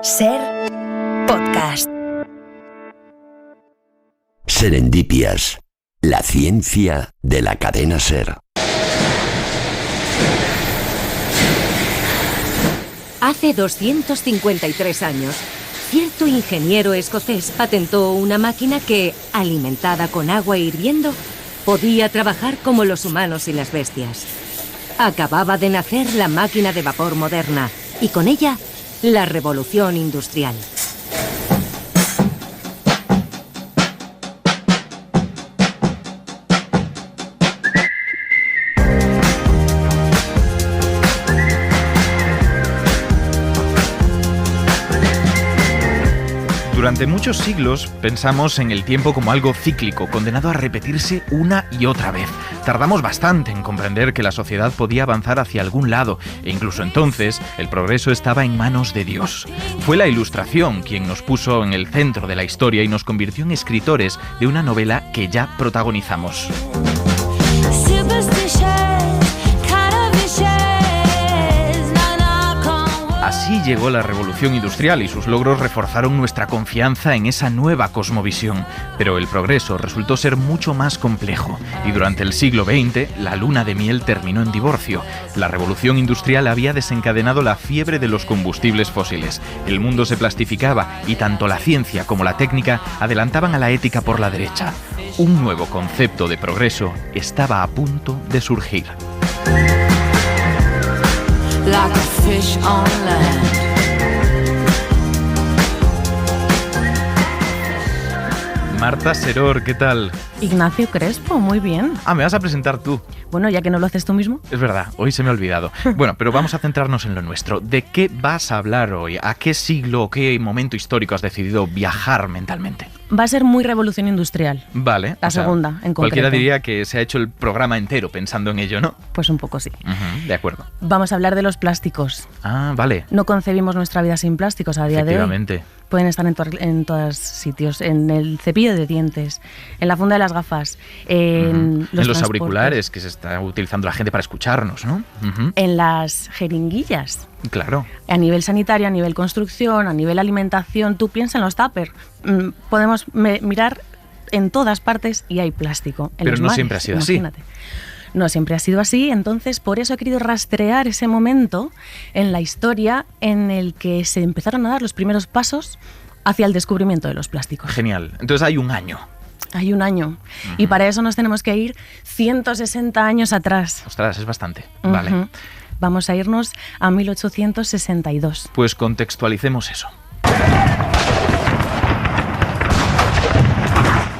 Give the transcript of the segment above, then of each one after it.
SER Podcast. Serendipias, la ciencia de la cadena SER. Hace 253 años, cierto ingeniero escocés patentó una máquina que, alimentada con agua hirviendo, podía trabajar como los humanos y las bestias. Acababa de nacer la máquina de vapor moderna y con ella, la revolución industrial. Durante muchos siglos pensamos en el tiempo como algo cíclico, condenado a repetirse una y otra vez. Tardamos bastante en comprender que la sociedad podía avanzar hacia algún lado, e incluso entonces el progreso estaba en manos de Dios. Fue la Ilustración quien nos puso en el centro de la historia y nos convirtió en escritores de una novela que ya protagonizamos. Así llegó la revolución industrial y sus logros reforzaron nuestra confianza en esa nueva cosmovisión. Pero el progreso resultó ser mucho más complejo y durante el siglo XX la luna de miel terminó en divorcio. La revolución industrial había desencadenado la fiebre de los combustibles fósiles. El mundo se plastificaba y tanto la ciencia como la técnica adelantaban a la ética por la derecha. Un nuevo concepto de progreso estaba a punto de surgir. Like a fish on land. Marta Seror, ¿qué tal? Ignacio Crespo, muy bien. Me vas a presentar tú. Bueno, ya que no lo haces tú mismo. Es verdad, hoy se me ha olvidado. Bueno, pero vamos a centrarnos en lo nuestro. ¿De qué vas a hablar hoy? ¿A qué siglo o qué momento histórico has decidido viajar mentalmente? Va a ser muy revolución industrial. Vale. La segunda, en concreto. Cualquiera diría que se ha hecho el programa entero pensando en ello, ¿no? Pues un poco sí. De acuerdo. Vamos a hablar de los plásticos. Vale. No concebimos nuestra vida sin plásticos a día de hoy. Efectivamente. Pueden estar en todos sitios, en el cepillo de dientes, en la funda de las gafas, en los auriculares que se está utilizando la gente para escucharnos, ¿no? En las jeringuillas. Claro. A nivel sanitario, a nivel construcción, a nivel alimentación, tú piensa en los tuppers. Podemos mirar en todas partes y hay plástico. Pero no siempre ha sido así. No siempre ha sido así, entonces por eso he querido rastrear ese momento en la historia en el que se empezaron a dar los primeros pasos hacia el descubrimiento de los plásticos. Genial. Entonces hay un año. Hay un año. Y para eso nos tenemos que ir 160 años atrás. Ostras, es bastante. Vale. Vamos a irnos a 1862. Pues contextualicemos eso.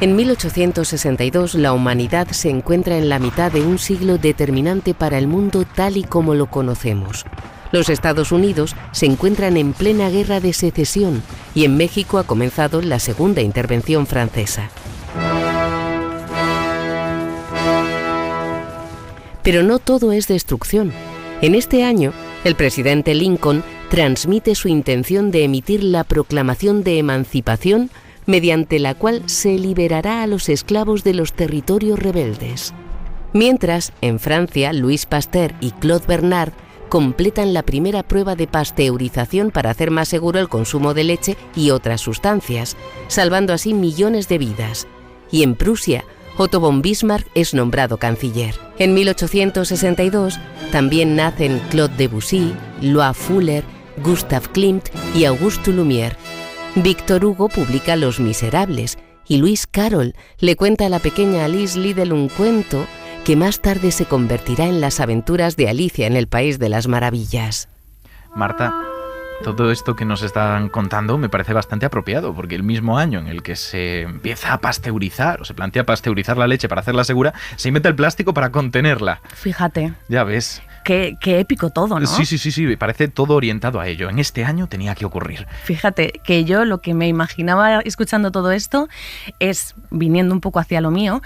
En 1862, la humanidad se encuentra en la mitad de un siglo determinante para el mundo tal y como lo conocemos. Los Estados Unidos se encuentran en plena guerra de secesión y en México ha comenzado la segunda intervención francesa. Pero no todo es destrucción. En este año, el presidente Lincoln transmite su intención de emitir la Proclamación de Emancipación, mediante la cual se liberará a los esclavos de los territorios rebeldes. Mientras, en Francia, Louis Pasteur y Claude Bernard completan la primera prueba de pasteurización para hacer más seguro el consumo de leche y otras sustancias, salvando así millones de vidas. Y en Prusia, Otto von Bismarck es nombrado canciller. En 1862 también nacen Claude Debussy, Lois Fuller, Gustav Klimt y Auguste Lumière. Víctor Hugo publica Los Miserables y Lewis Carroll le cuenta a la pequeña Alice Liddell un cuento que más tarde se convertirá en las aventuras de Alicia en el País de las Maravillas. Marta, todo esto que nos están contando me parece bastante apropiado, porque el mismo año en el que se empieza a pasteurizar o se plantea pasteurizar la leche para hacerla segura, se inventa el plástico para contenerla. Fíjate. Ya ves. Qué épico todo, ¿no? Sí, parece todo orientado a ello. En este año tenía que ocurrir. Fíjate que yo lo que me imaginaba escuchando todo esto es, viniendo un poco hacia lo mío,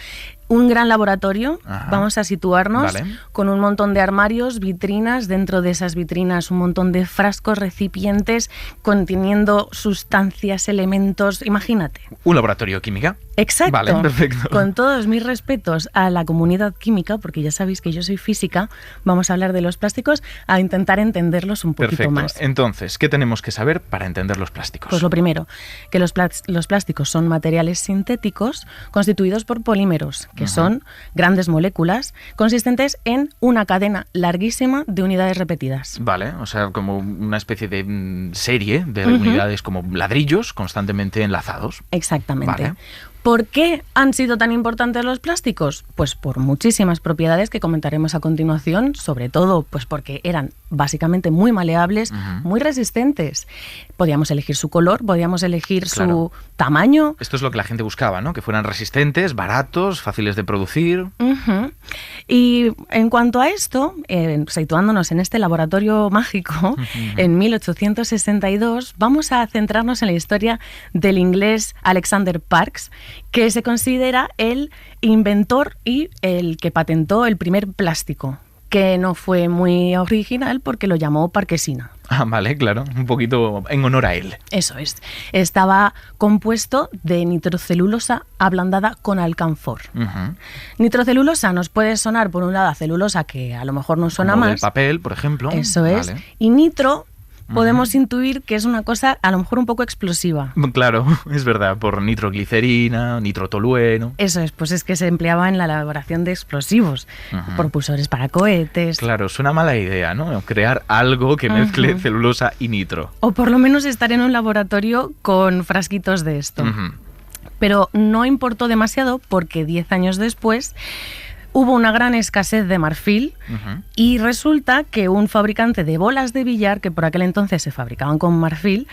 un gran laboratorio, Ajá. vamos a situarnos, Vale. con un montón de armarios, vitrinas, dentro de esas vitrinas un montón de frascos, recipientes, conteniendo sustancias, elementos, imagínate. Un laboratorio de química. Exacto. Vale, perfecto. Con todos mis respetos a la comunidad química, porque ya sabéis que yo soy física, vamos a hablar de los plásticos, a intentar entenderlos un poquito Perfecto. más. Entonces, ¿qué tenemos que saber para entender los plásticos? Pues lo primero, que los plásticos son materiales sintéticos constituidos por polímeros, que son grandes moléculas consistentes en una cadena larguísima de unidades repetidas. Vale, o sea, como una especie de serie de unidades como ladrillos constantemente enlazados. Exactamente. Vale. ¿Por qué han sido tan importantes los plásticos? Pues por muchísimas propiedades que comentaremos a continuación, sobre todo pues porque eran básicamente muy maleables, muy resistentes. Podíamos elegir su color, podíamos elegir su tamaño. Esto es lo que la gente buscaba, ¿no? Que fueran resistentes, baratos, fáciles de producir. Y en cuanto a esto, situándonos en este laboratorio mágico, en 1862, vamos a centrarnos en la historia del inglés Alexander Parkes, que se considera el inventor y el que patentó el primer plástico, que no fue muy original porque lo llamó parkesina. Ah, vale, claro, un poquito en honor a él. Eso es. Estaba compuesto de nitrocelulosa ablandada con alcanfor. Nitrocelulosa nos puede sonar, por un lado, a celulosa, que a lo mejor nos suena Como más. del papel, por ejemplo. Eso es. Vale. Y nitro podemos intuir que es una cosa a lo mejor un poco explosiva. Claro, es verdad, por nitroglicerina, nitrotolueno. Eso es, pues es que se empleaba en la elaboración de explosivos, propulsores para cohetes. Claro, suena mala idea, ¿no? Crear algo que mezcle celulosa y nitro. O por lo menos estar en un laboratorio con frasquitos de esto. Pero no importó demasiado porque 10 años después hubo una gran escasez de marfil y resulta que un fabricante de bolas de billar, que por aquel entonces se fabricaban con marfil,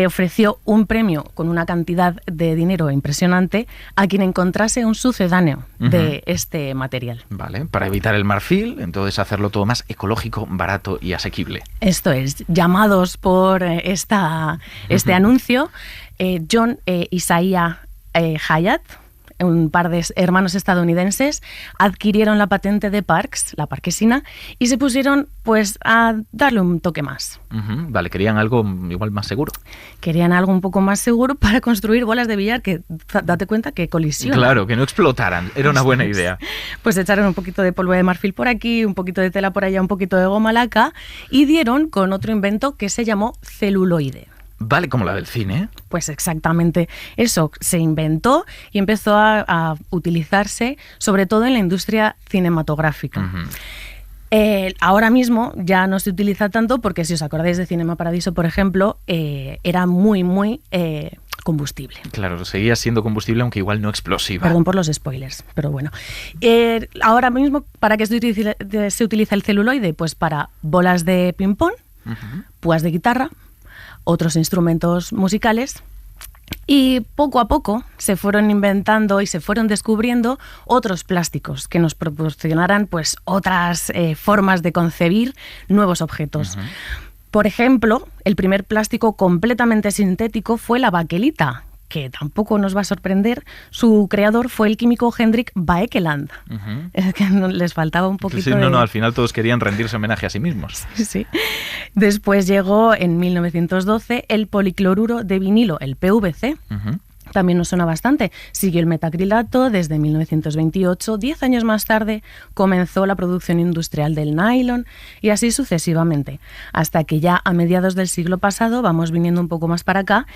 ofreció un premio con una cantidad de dinero impresionante a quien encontrase un sucedáneo de este material. Vale, para evitar el marfil, entonces hacerlo todo más ecológico, barato y asequible. Esto es, llamados por este anuncio, John Isaiah Hyatt, un par de hermanos estadounidenses, adquirieron la patente de Parkes, la parkesina, y se pusieron pues a darle un toque más. Vale, querían algo igual más seguro. Querían algo un poco más seguro para construir bolas de billar que, date cuenta, que colisionan. Claro, que no explotaran, era una buena idea. Pues echaron un poquito de polvo de marfil por aquí, un poquito de tela por allá, un poquito de goma laca, y dieron con otro invento que se llamó celuloide. Vale, como la del cine. Pues exactamente eso, se inventó y empezó a utilizarse sobre todo en la industria cinematográfica. Ahora mismo ya no se utiliza tanto porque, si os acordáis de Cinema Paradiso, por ejemplo, era muy combustible. Claro, seguía siendo combustible, aunque igual no explosiva. Perdón por los spoilers, pero bueno. Ahora mismo, ¿para qué se utiliza el celuloide? Pues para bolas de ping-pong, púas de guitarra, otros instrumentos musicales, y poco a poco se fueron inventando y se fueron descubriendo otros plásticos que nos proporcionaran pues otras formas de concebir nuevos objetos. Por ejemplo, el primer plástico completamente sintético fue la baquelita, que tampoco nos va a sorprender. Su creador fue el químico Hendrik Baekeland. Es que les faltaba un poquito al final todos querían rendirse homenaje a sí mismos. Sí. Después llegó en 1912 el policloruro de vinilo, el PVC. También nos suena bastante. Siguió el metacrilato desde 1928. 10 años más tarde comenzó la producción industrial del nylon y así sucesivamente. Hasta que ya a mediados del siglo pasado, vamos viniendo un poco más para acá,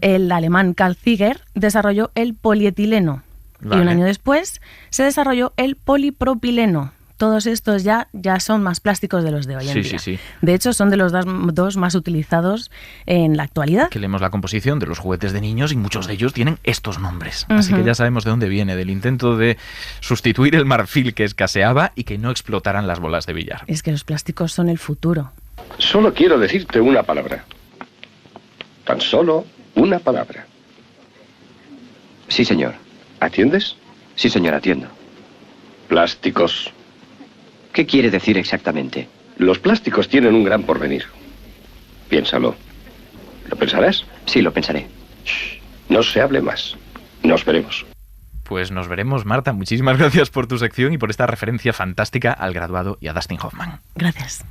el alemán Karl Ziegler desarrolló el polietileno. Vale. Y un año después se desarrolló el polipropileno. Todos estos ya son más plásticos de los de hoy en día. Sí. De hecho, son de los dos más utilizados en la actualidad. Que leemos la composición de los juguetes de niños y muchos de ellos tienen estos nombres. Así que ya sabemos de dónde viene, del intento de sustituir el marfil que escaseaba y que no explotaran las bolas de billar. Es que los plásticos son el futuro. Solo quiero decirte una palabra. Tan solo una palabra. Sí, señor. ¿Atiendes? Sí, señor, atiendo. Plásticos. ¿Qué quiere decir exactamente? Los plásticos tienen un gran porvenir. Piénsalo. ¿Lo pensarás? Sí, lo pensaré. Shh, no se hable más. Nos veremos. Pues nos veremos, Marta. Muchísimas gracias por tu sección y por esta referencia fantástica al graduado y a Dustin Hoffman. Gracias.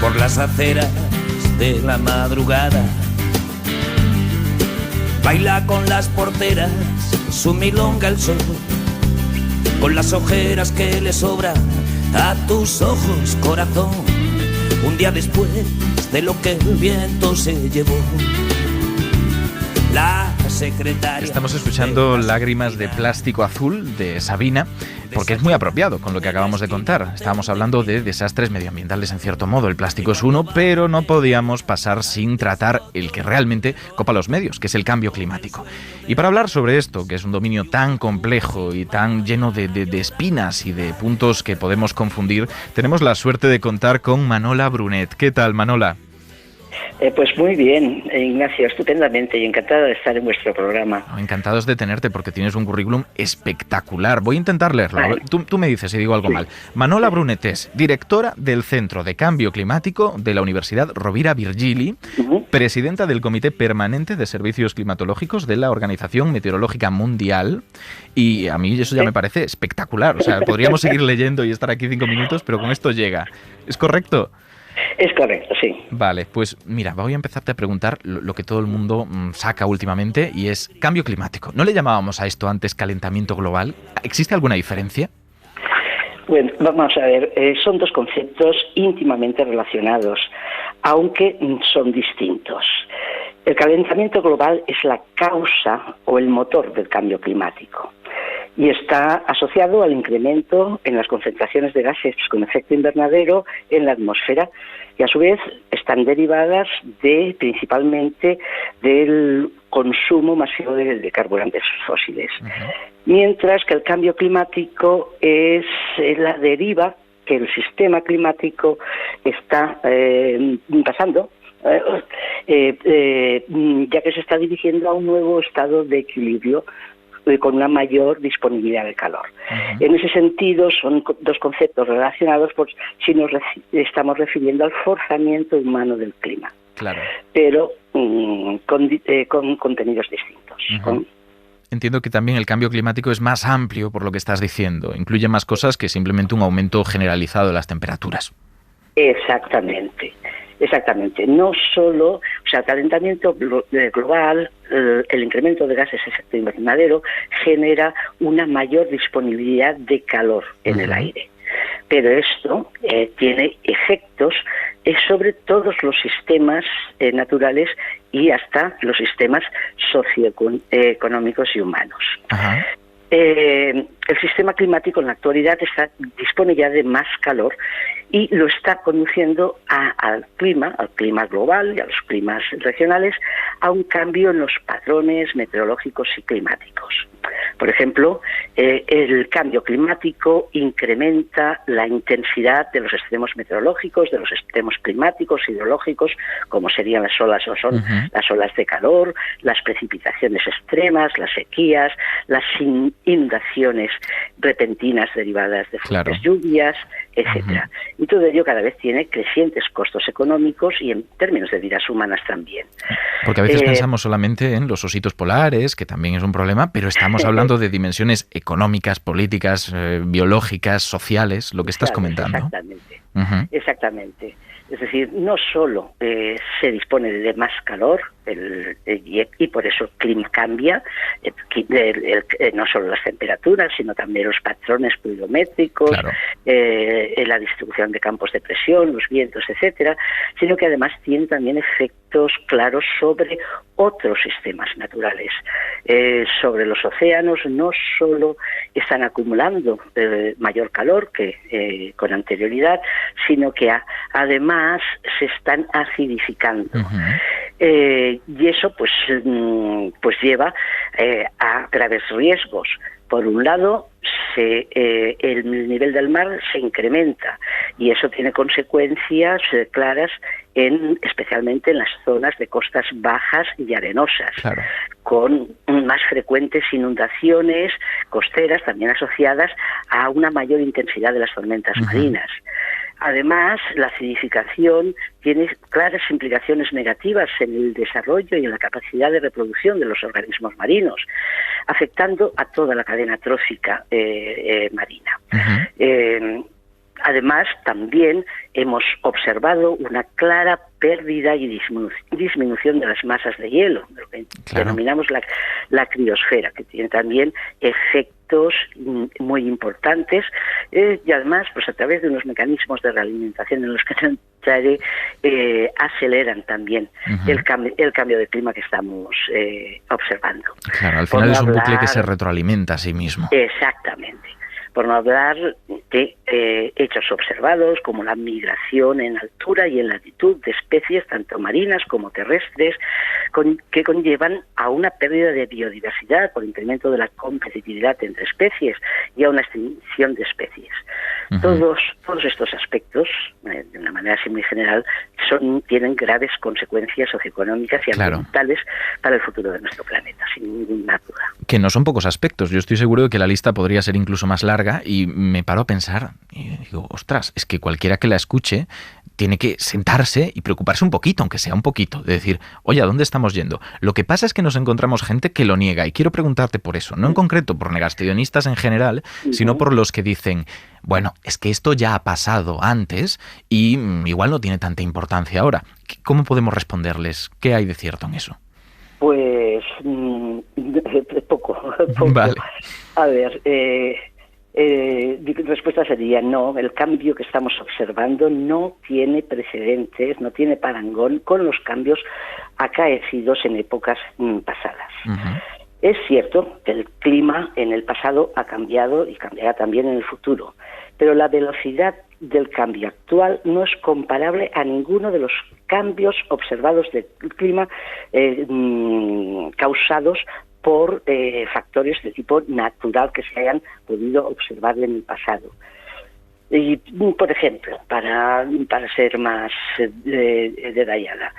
Por las aceras de la madrugada baila con las porteras su milonga el sol, con las ojeras que le sobran a tus ojos, corazón, un día después de lo que el viento se llevó. La secretaria... Estamos escuchando Lágrimas de plástico azul de Sabina, porque es muy apropiado con lo que acabamos de contar. Estábamos hablando de desastres medioambientales en cierto modo. El plástico es uno, pero no podíamos pasar sin tratar el que realmente copa los medios, que es el cambio climático. Y para hablar sobre esto, que es un dominio tan complejo y tan lleno de espinas y de puntos que podemos confundir, tenemos la suerte de contar con Manola Brunet. ¿Qué tal, Manola? Pues muy bien, Ignacio, estupendamente y encantado de estar en vuestro programa. Encantados de tenerte porque tienes un currículum espectacular. Voy a intentar leerlo. Vale. Tú me dices si digo algo mal. Manola Brunet es directora del Centro de Cambio Climático de la Universidad Rovira Virgili, presidenta del Comité Permanente de Servicios Climatológicos de la Organización Meteorológica Mundial, y a mí eso ya me parece espectacular. O sea, podríamos seguir leyendo y estar aquí 5 minutos, pero con esto llega. ¿Es correcto? Es correcto, sí. Vale, pues mira, voy a empezarte a preguntar lo que todo el mundo saca últimamente, y es cambio climático. ¿No le llamábamos a esto antes calentamiento global? ¿Existe alguna diferencia? Bueno, vamos a ver, son dos conceptos íntimamente relacionados, aunque son distintos. El calentamiento global es la causa o el motor del cambio climático y está asociado al incremento en las concentraciones de gases con efecto invernadero en la atmósfera, y a su vez están derivadas principalmente del consumo masivo de carburantes fósiles. Mientras que el cambio climático es la deriva que el sistema climático está pasando, ya que se está dirigiendo a un nuevo estado de equilibrio con una mayor disponibilidad de calor. En ese sentido, son dos conceptos relacionados por si nos estamos refiriendo al forzamiento humano del clima, pero con contenidos distintos. Entiendo que también el cambio climático es más amplio por lo que estás diciendo, incluye más cosas que simplemente un aumento generalizado de las temperaturas. Exactamente. No solo, o sea, el calentamiento global, el incremento de gases de efecto invernadero genera una mayor disponibilidad de calor en el aire. Pero esto tiene efectos sobre todos los sistemas naturales y hasta los sistemas socioeconómicos y humanos. El sistema climático en la actualidad dispone ya de más calor y lo está conduciendo al clima global y a los climas regionales, a un cambio en los patrones meteorológicos y climáticos. Por ejemplo, el cambio climático incrementa la intensidad de los extremos meteorológicos, de los extremos climáticos, hidrológicos, como serían las olas las olas de calor, las precipitaciones extremas, las sequías, las inundaciones repentinas derivadas de fuertes lluvias, etcétera. Y todo ello cada vez tiene crecientes costos económicos y en términos de vidas humanas también. Porque a veces pensamos solamente en los ositos polares, que también es un problema, pero estamos hablando de dimensiones económicas, políticas, biológicas, sociales, lo que estás comentando. Exactamente. Es decir, no solo se dispone de más calor y por eso el clima cambia, no solo las temperaturas, sino también los patrones pluviométricos, la distribución de campos de presión, los vientos, etcétera, sino que además tiene también efectos claros sobre otros sistemas naturales. Sobre los océanos no solo están acumulando mayor calor que con anterioridad, sino que además se están acidificando. Y eso pues lleva a graves riesgos. Por un lado, el nivel del mar se incrementa y eso tiene consecuencias claras especialmente en las zonas de costas bajas y arenosas, con más frecuentes inundaciones costeras también asociadas a una mayor intensidad de las tormentas marinas. Además, la acidificación tiene claras implicaciones negativas en el desarrollo y en la capacidad de reproducción de los organismos marinos, afectando a toda la cadena trófica marina. Además, también hemos observado una clara pérdida y disminución de las masas de hielo, lo que denominamos la criosfera, que tiene también efectos muy importantes y además, pues a través de unos mecanismos de realimentación en los que entraré, aceleran también el cambio de clima que estamos observando. Claro, al final es un bucle que se retroalimenta a sí mismo. Exactamente. Por no hablar de hechos observados como la migración en altura y en latitud de especies tanto marinas como terrestres que conllevan a una pérdida de biodiversidad por incremento de la competitividad entre especies y a una extinción de especies. Todos estos aspectos, de una manera así muy general, tienen graves consecuencias socioeconómicas y ambientales para el futuro de nuestro planeta, sin ninguna duda. Que no son pocos aspectos. Yo estoy seguro de que la lista podría ser incluso más larga y me paro a pensar y digo, ostras, es que cualquiera que la escuche tiene que sentarse y preocuparse un poquito, aunque sea un poquito, de decir, oye, ¿a dónde estamos yendo? Lo que pasa es que nos encontramos gente que lo niega y quiero preguntarte por eso, no en concreto por negacionistas en general, sino por los que dicen, bueno, es que esto ya ha pasado antes y igual no tiene tanta importancia ahora. ¿Cómo podemos responderles? ¿Qué hay de cierto en eso? Pues poco. Vale. A ver, mi respuesta sería no, el cambio que estamos observando no tiene precedentes, no tiene parangón con los cambios acaecidos en épocas pasadas. Es cierto que el clima en el pasado ha cambiado y cambiará también en el futuro, pero la velocidad del cambio actual no es comparable a ninguno de los cambios observados del clima causados por factores de tipo natural que se hayan podido observar en el pasado. Y, por ejemplo, para ser más detallada,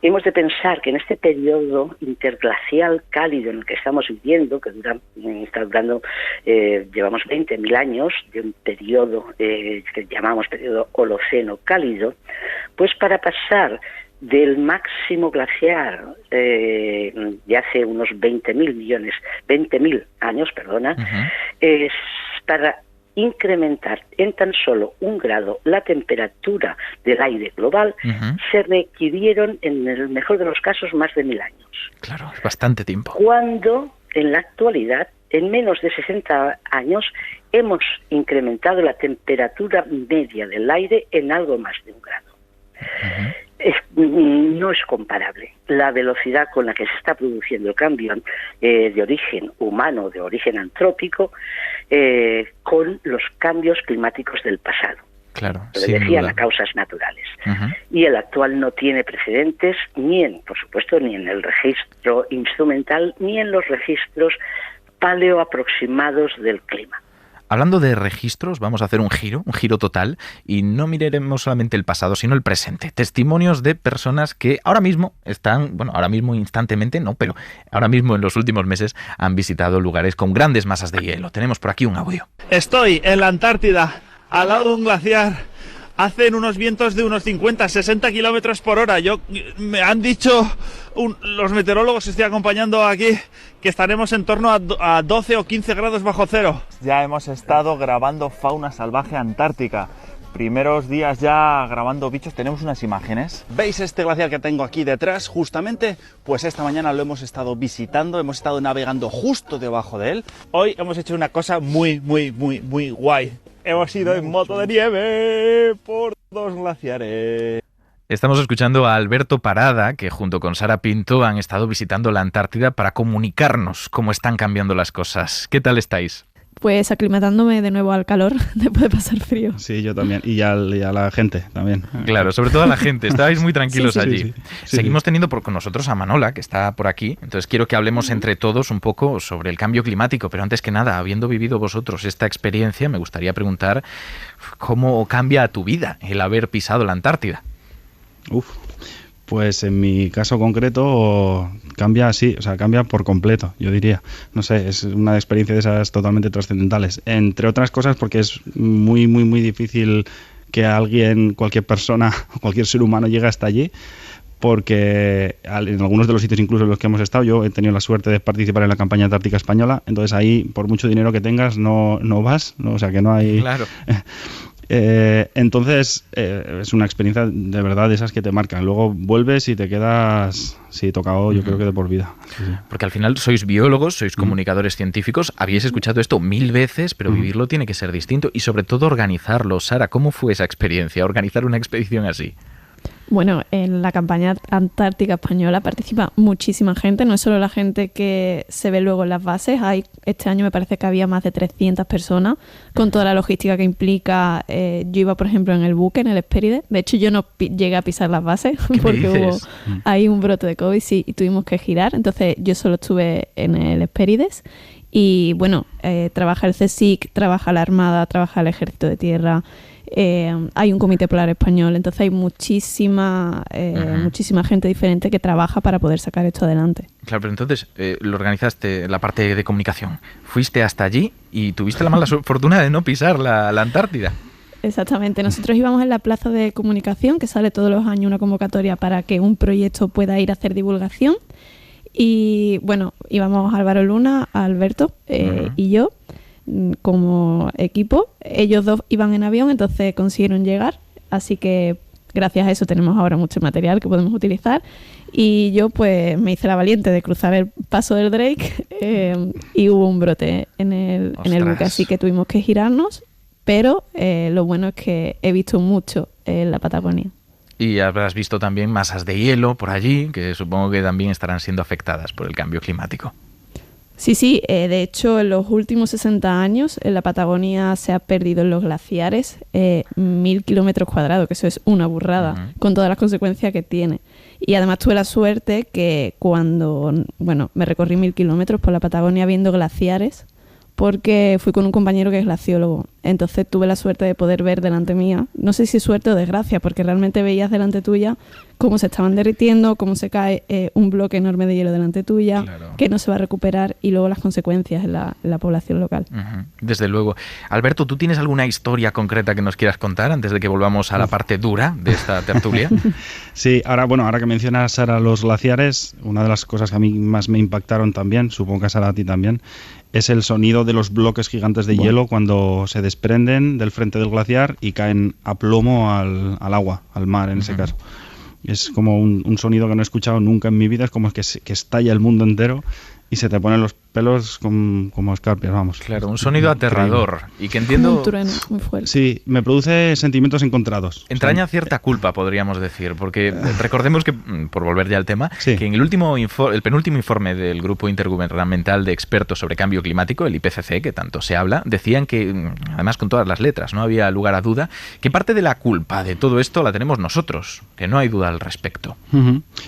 hemos de pensar que en este periodo interglacial cálido en el que estamos viviendo, que está durando, llevamos 20.000 años, de un periodo que llamamos periodo Holoceno cálido, pues para pasar del máximo glaciar de hace unos 20.000 años, es para incrementar en tan solo 1 grado la temperatura del aire global, se requirieron, en el mejor de los casos, más de 1.000 años. Claro, es bastante tiempo. Cuando, en la actualidad, en menos de 60 años, hemos incrementado la temperatura media del aire en algo más de 1 grado. No es comparable la velocidad con la que se está produciendo el cambio de origen humano, de origen antrópico, con los cambios climáticos del pasado. Claro, lo decían a causas naturales. Y el actual no tiene precedentes por supuesto, ni en el registro instrumental, ni en los registros paleoaproximados del clima. Hablando de registros, vamos a hacer un giro total, y no miraremos solamente el pasado, sino el presente. Testimonios de personas que ahora mismo ahora mismo instantemente no, pero ahora mismo en los últimos meses han visitado lugares con grandes masas de hielo. Tenemos por aquí un audio. Estoy en la Antártida, al lado de un glaciar. Hacen unos vientos de unos 50-60 kilómetros por hora. Me han dicho los meteorólogos que estoy acompañando aquí que estaremos en torno a 12 o 15 grados bajo cero. Ya hemos estado grabando fauna salvaje antártica. Primeros días ya grabando bichos. Tenemos unas imágenes. ¿Veis este glaciar que tengo aquí detrás? Justamente, pues esta mañana lo hemos estado visitando. Hemos estado navegando justo debajo de él. Hoy hemos hecho una cosa muy guay. Hemos ido en moto de nieve por 2 glaciares. Estamos escuchando a Alberto Parada, que junto con Sara Pinto han estado visitando la Antártida para comunicarnos cómo están cambiando las cosas. ¿Qué tal estáis? Pues aclimatándome de nuevo al calor, después de pasar frío. Sí, yo también. Y a la gente también. Claro, sobre todo a la gente. Estabais muy tranquilos allí. Sí. Seguimos teniendo con nosotros a Manola, que está por aquí. Entonces quiero que hablemos entre todos un poco sobre el cambio climático. Pero antes que nada, habiendo vivido vosotros esta experiencia, me gustaría preguntar cómo cambia tu vida el haber pisado la Antártida. Pues en mi caso concreto cambia cambia por completo, yo diría. No sé, es una experiencia de esas totalmente trascendentales. Entre otras cosas porque es muy difícil que alguien, cualquier persona, cualquier ser humano llegue hasta allí, porque en algunos de los sitios incluso en los que hemos estado, yo he tenido la suerte de participar en la campaña antártica española, entonces ahí por mucho dinero que tengas no vas, ¿no? O sea que no hay... Claro. Entonces es una experiencia de verdad de esas que te marcan. Luego vuelves y te quedas, sí, tocado, yo creo que de por vida. Sí. Porque al final sois biólogos, sois comunicadores científicos, habéis escuchado esto 1000 veces, pero vivirlo tiene que ser distinto y sobre todo organizarlo. Sara, ¿cómo fue esa experiencia, organizar una expedición así? Bueno, en la campaña antártica española participa muchísima gente, no es solo la gente que se ve luego en las bases. Este año me parece que había más de 300 personas, con toda la logística que implica. Yo iba, por ejemplo, en el buque, en el Hespérides. De hecho, yo no llegué a pisar las bases porque hubo ahí un brote de COVID, sí, y tuvimos que girar. Entonces, yo solo estuve en el Hespérides. Y bueno, trabaja el CSIC, trabaja la Armada, trabaja el Ejército de Tierra. Hay un comité polar español, entonces hay muchísima gente diferente que trabaja para poder sacar esto adelante. Claro, pero entonces lo organizaste, la parte de comunicación. Fuiste hasta allí y tuviste la mala fortuna de no pisar la Antártida. Exactamente. Nosotros íbamos en la plaza de comunicación, que sale todos los años una convocatoria para que un proyecto pueda ir a hacer divulgación. Y bueno, íbamos Álvaro Luna, Alberto y yo como equipo. Ellos dos iban en avión, entonces consiguieron llegar, así que gracias a eso tenemos ahora mucho material que podemos utilizar. Y yo pues me hice la valiente de cruzar el paso del Drake y hubo un brote en el buque, así que tuvimos que girarnos, pero lo bueno es que he visto mucho en la Patagonia. Y habrás visto también masas de hielo por allí, que supongo que también estarán siendo afectadas por el cambio climático. Sí, de hecho en los últimos 60 años en la Patagonia se ha perdido en los glaciares 1000 kilómetros cuadrados, que eso es una burrada, con todas las consecuencias que tiene. Y además tuve la suerte que cuando, me recorrí 1000 kilómetros por la Patagonia viendo glaciares, porque fui con un compañero que es glaciólogo. Entonces tuve la suerte de poder ver delante mía, no sé si suerte o desgracia, porque realmente veías delante tuya cómo se estaban derritiendo, cómo se cae un bloque enorme de hielo delante tuya, que no se va a recuperar, y luego las consecuencias en la población local. Desde luego. Alberto, ¿tú tienes alguna historia concreta que nos quieras contar antes de que volvamos a la parte dura de esta tertulia? Sí, ahora que mencionas, Sara, los glaciares, una de las cosas que a mí más me impactaron también, supongo que a Sara a ti también, es el sonido de los bloques gigantes de hielo cuando se desprenden del frente del glaciar y caen a plomo al agua, al mar en ese caso. Es como un sonido que no he escuchado nunca en mi vida, es como que estalla el mundo entero y se te ponen los pelos como escarpias, vamos. Claro, un sonido aterrador. Y que entiendo... Un trueno muy fuerte. Sí, me produce sentimientos encontrados. Entraña cierta culpa, podríamos decir, porque recordemos que, por volver ya al tema, que en el penúltimo informe del Grupo Intergubernamental de Expertos sobre Cambio Climático, el IPCC, que tanto se habla, decían que, además con todas las letras, no había lugar a duda, que parte de la culpa de todo esto la tenemos nosotros, que no hay duda al respecto.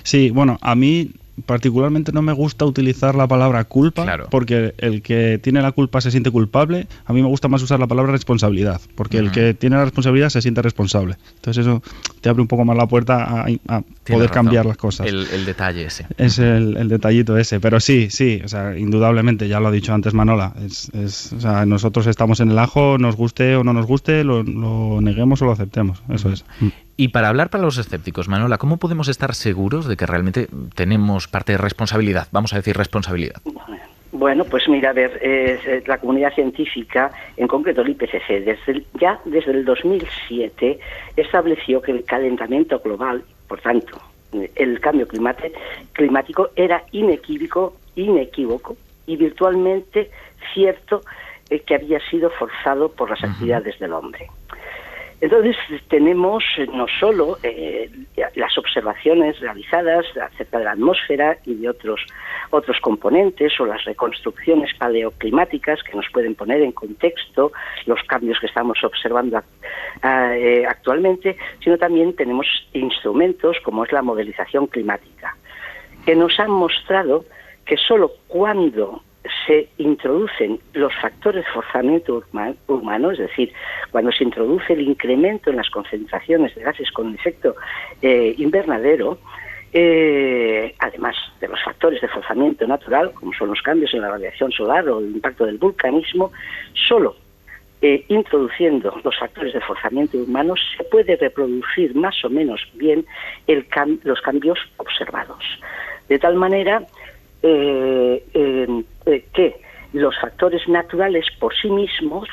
Sí, bueno, a mí particularmente no me gusta utilizar la palabra culpa, porque el que tiene la culpa se siente culpable. A mí me gusta más usar la palabra responsabilidad, porque el que tiene la responsabilidad se siente responsable. Entonces eso te abre un poco más la puerta a poder cambiar las cosas. El detalle ese. Es el detallito ese, pero sí, o sea, indudablemente, ya lo ha dicho antes Manola, o sea, nosotros estamos en el ajo, nos guste o no nos guste, lo neguemos o lo aceptemos, eso es. Y para hablar para los escépticos, Manola, ¿cómo podemos estar seguros de que realmente tenemos parte de responsabilidad? Vamos a decir responsabilidad. Bueno, pues mira, a ver, la comunidad científica, en concreto el IPCC, desde el 2007 estableció que el calentamiento global, por tanto, el cambio climático era inequívoco y virtualmente cierto que había sido forzado por las actividades del hombre. Entonces tenemos no solo las observaciones realizadas acerca de la atmósfera y de otros componentes, o las reconstrucciones paleoclimáticas que nos pueden poner en contexto los cambios que estamos observando actualmente, sino también tenemos instrumentos como es la modelización climática, que nos han mostrado que solo cuando se introducen los factores de forzamiento humano, es decir, cuando se introduce el incremento en las concentraciones de gases con efecto invernadero, además de los factores de forzamiento natural, como son los cambios en la radiación solar o el impacto del vulcanismo, solo introduciendo los factores de forzamiento humanos, se puede reproducir más o menos bien los cambios observados. De tal manera que los factores naturales por sí mismos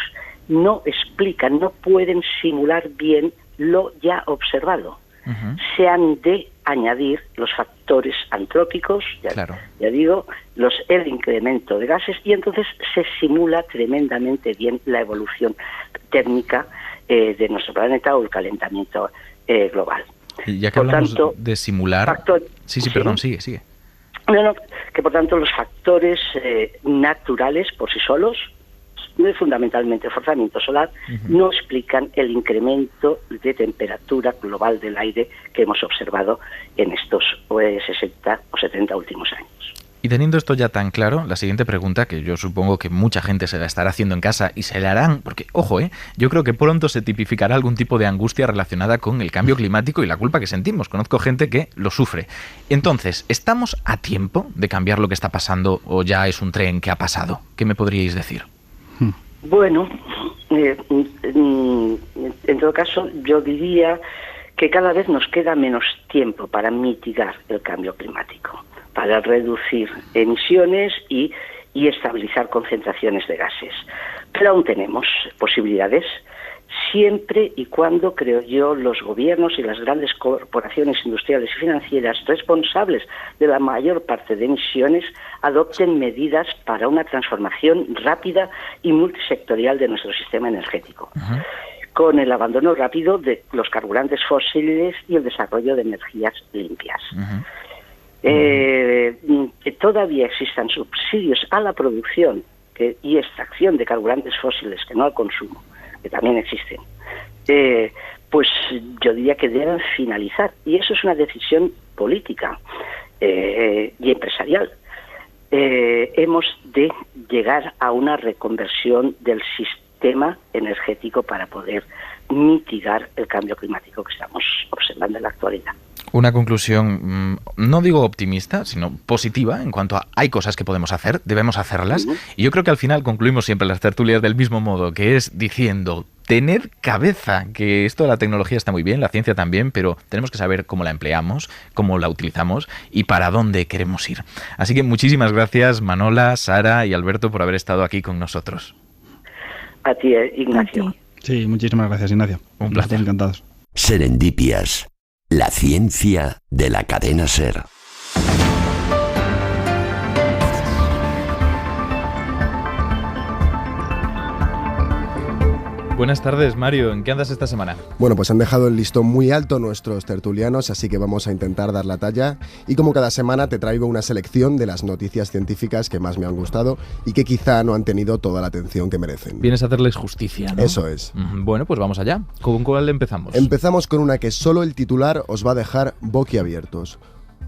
no explican, no pueden simular bien lo ya observado. Se han de añadir los factores antrópicos, ya digo, el incremento de gases, y entonces se simula tremendamente bien la evolución térmica de nuestro planeta o el calentamiento global. Y ya que hablamos de simular... sigue. Que por tanto los factores naturales por sí solos, fundamentalmente el forzamiento solar, no explican el incremento de temperatura global del aire que hemos observado en estos 60 o 70 últimos años. Y teniendo esto ya tan claro, la siguiente pregunta, que yo supongo que mucha gente se la estará haciendo en casa y se la harán, porque, ojo, yo creo que pronto se tipificará algún tipo de angustia relacionada con el cambio climático y la culpa que sentimos. Conozco gente que lo sufre. Entonces, ¿estamos a tiempo de cambiar lo que está pasando o ya es un tren que ha pasado? ¿Qué me podríais decir? Bueno, en todo caso, yo diría que cada vez nos queda menos tiempo para mitigar el cambio climático, para reducir emisiones y estabilizar concentraciones de gases. Pero aún tenemos posibilidades, siempre y cuando, creo yo, los gobiernos y las grandes corporaciones industriales y financieras responsables de la mayor parte de emisiones adopten medidas para una transformación rápida y multisectorial de nuestro sistema energético, con el abandono rápido de los carburantes fósiles y el desarrollo de energías limpias. Que todavía existan subsidios a la producción y extracción de carburantes fósiles, que no al consumo, que también existen, pues yo diría que deben finalizar. Y eso es una decisión política y empresarial. Hemos de llegar a una reconversión del sistema energético para poder mitigar el cambio climático que estamos observando en la actualidad. Una conclusión, no digo optimista, sino positiva, en cuanto a hay cosas que podemos hacer, debemos hacerlas. Y yo creo que al final concluimos siempre las tertulias del mismo modo, que es diciendo, tener cabeza, que esto de la tecnología está muy bien, la ciencia también, pero tenemos que saber cómo la empleamos, cómo la utilizamos y para dónde queremos ir. Así que muchísimas gracias, Manola, Sara y Alberto, por haber estado aquí con nosotros. A ti, Ignacio. Sí, muchísimas gracias, Ignacio. Un placer. Encantados. Serendipias. La ciencia de la cadena SER. Buenas tardes, Mario. ¿En qué andas esta semana? Bueno, pues han dejado el listón muy alto nuestros tertulianos, así que vamos a intentar dar la talla. Y como cada semana te traigo una selección de las noticias científicas que más me han gustado y que quizá no han tenido toda la atención que merecen. Vienes a hacerles justicia, ¿no? Eso es. Bueno, pues vamos allá. ¿Con cuál empezamos? Empezamos con una que solo el titular os va a dejar boquiabiertos.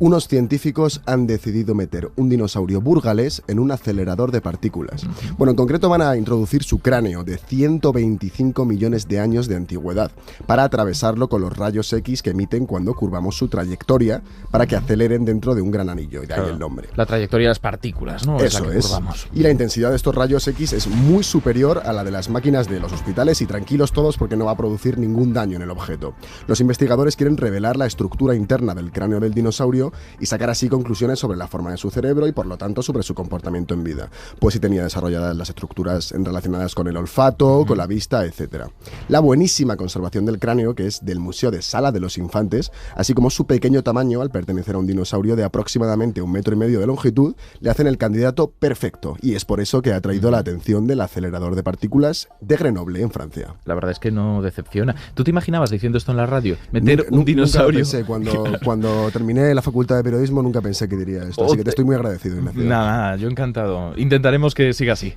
Unos científicos han decidido meter un dinosaurio burgalés en un acelerador de partículas. Bueno, en concreto van a introducir su cráneo de 125 millones de años de antigüedad para atravesarlo con los rayos X que emiten cuando curvamos su trayectoria para que aceleren dentro de un gran anillo, y de ahí el nombre. La trayectoria de las partículas, ¿no? Eso es. Y la intensidad de estos rayos X es muy superior a la de las máquinas de los hospitales, y tranquilos todos porque no va a producir ningún daño en el objeto. Los investigadores quieren revelar la estructura interna del cráneo del dinosaurio y sacar así conclusiones sobre la forma de su cerebro y por lo tanto sobre su comportamiento en vida, pues si tenía desarrolladas las estructuras relacionadas con el olfato, con la vista, etc. La buenísima conservación del cráneo, que es del Museo de Sala de los Infantes, así como su pequeño tamaño al pertenecer a un dinosaurio de aproximadamente 1,5 metros de longitud, le hacen el candidato perfecto, y es por eso que ha atraído la atención del acelerador de partículas de Grenoble, en Francia. La verdad es que no decepciona. ¿Tú te imaginabas diciendo esto en la radio? Meter un dinosaurio... Nunca pensé, cuando terminé la facultad de periodismo nunca pensé que diría esto, así que te estoy muy agradecido, Ignacio. Nada, yo encantado. Intentaremos que siga así.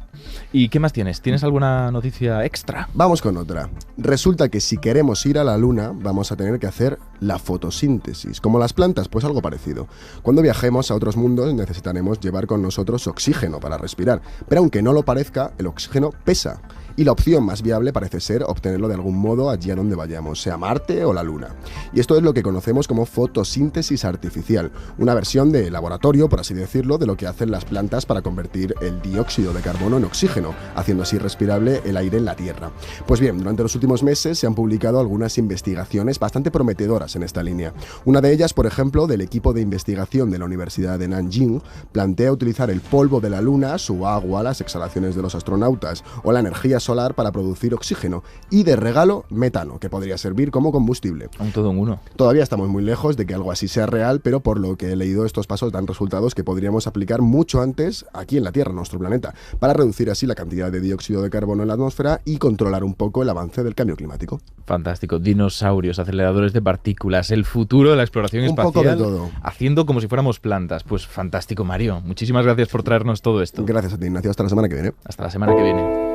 ¿Y qué más tienes? ¿Tienes alguna noticia extra? Vamos con otra. Resulta que si queremos ir a la Luna, vamos a tener que hacer la fotosíntesis. Como las plantas, pues algo parecido. Cuando viajemos a otros mundos necesitaremos llevar con nosotros oxígeno para respirar, pero aunque no lo parezca, el oxígeno pesa. Y la opción más viable parece ser obtenerlo de algún modo allí a donde vayamos, sea Marte o la Luna. Y esto es lo que conocemos como fotosíntesis artificial. espacial, una versión de laboratorio, por así decirlo, de lo que hacen las plantas para convertir el dióxido de carbono en oxígeno, haciendo así respirable el aire en la Tierra. Pues bien, durante los últimos meses se han publicado algunas investigaciones bastante prometedoras en esta línea. Una de ellas, por ejemplo, del equipo de investigación de la Universidad de Nanjing, plantea utilizar el polvo de la Luna, su agua, las exhalaciones de los astronautas o la energía solar para producir oxígeno y, de regalo, metano, que podría servir como combustible. Un todo en uno. Todavía estamos muy lejos de que algo así sea real, pero por lo que he leído, estos pasos dan resultados que podríamos aplicar mucho antes aquí en la Tierra, en nuestro planeta, para reducir así la cantidad de dióxido de carbono en la atmósfera y controlar un poco el avance del cambio climático. Fantástico. Dinosaurios, aceleradores de partículas, el futuro de la exploración espacial. Un poco de todo. Haciendo como si fuéramos plantas. Pues fantástico, Mario. Muchísimas gracias por traernos todo esto. Gracias a ti, Ignacio. Hasta la semana que viene. Hasta la semana que viene.